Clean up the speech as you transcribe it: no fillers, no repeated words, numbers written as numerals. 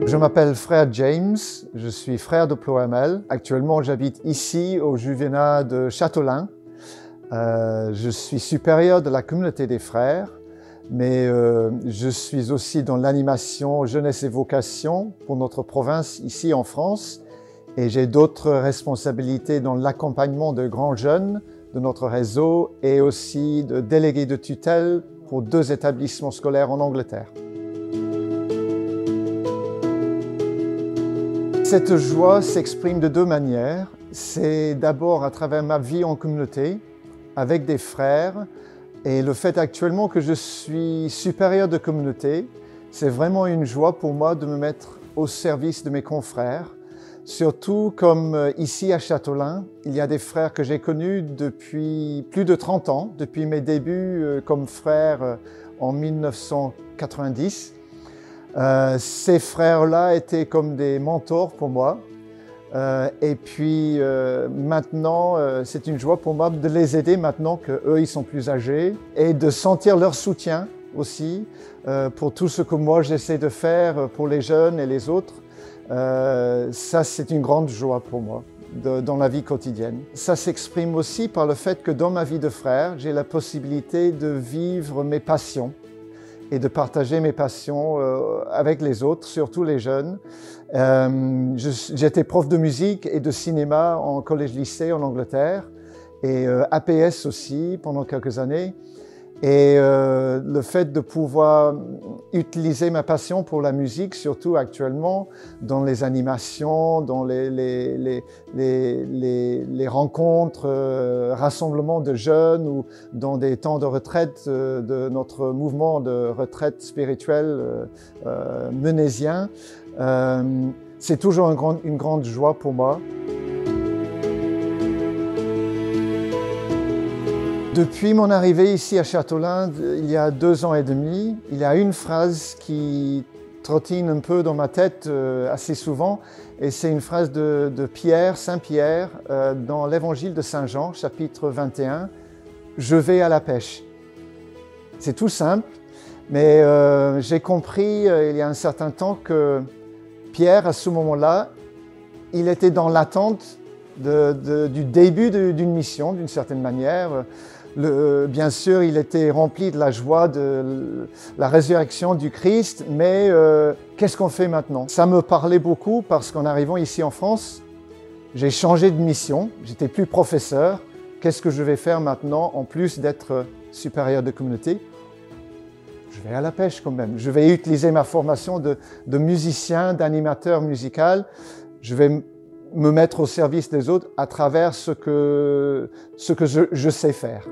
Je m'appelle frère James, je suis frère de Ploemel. Actuellement, j'habite ici au Juvénat de Châtelain. Je suis supérieur de la communauté des frères, mais je suis aussi dans l'animation jeunesse et vocation pour notre province ici en France. Et j'ai d'autres responsabilités dans l'accompagnement de grands jeunes de notre réseau et aussi de délégué de tutelle pour 2 établissements scolaires en Angleterre. Cette joie s'exprime de 2 manières. C'est d'abord à travers ma vie en communauté, avec des frères, et le fait actuellement que je suis supérieur de communauté, c'est vraiment une joie pour moi de me mettre au service de mes confrères. Surtout comme ici à Châtelain, il y a des frères que j'ai connus depuis plus de 30 ans, depuis mes débuts comme frère en 1990. Ces frères-là étaient comme des mentors pour moi. Et puis maintenant, c'est une joie pour moi de les aider maintenant qu'eux, ils sont plus âgés et de sentir leur soutien aussi pour tout ce que moi j'essaie de faire pour les jeunes et les autres. Ça, c'est une grande joie pour moi dans la vie quotidienne. Ça s'exprime aussi par le fait que dans ma vie de frère, j'ai la possibilité de vivre mes passions et de partager mes passions avec les autres, surtout les jeunes. J'étais prof de musique et de cinéma en collège-lycée en Angleterre et APS aussi pendant quelques années. Et le fait de pouvoir utiliser ma passion pour la musique, surtout actuellement, dans les animations, dans les rencontres, rassemblements de jeunes ou dans des temps de retraite de notre mouvement de retraite spirituelle menésien, c'est toujours une grande joie pour moi. Depuis mon arrivée ici à Châtelain, il y a 2 ans et demi, il y a une phrase qui trottine un peu dans ma tête assez souvent, et c'est une phrase de Pierre, Saint Pierre, dans l'évangile de Saint Jean, chapitre 21, « Je vais à la pêche ». C'est tout simple, mais j'ai compris il y a un certain temps que Pierre, à ce moment-là, il était dans l'attente du début d'une mission, d'une certaine manière. Bien sûr, il était rempli de la joie de la résurrection du Christ, mais qu'est-ce qu'on fait maintenant? Ça me parlait beaucoup parce qu'en arrivant ici en France, j'ai changé de mission, j'étais plus professeur. Qu'est-ce que je vais faire maintenant en plus d'être supérieur de communauté? Je vais à la pêche quand même. Je vais utiliser ma formation de musicien, d'animateur musical. Je vais me mettre au service des autres à travers ce que je sais faire.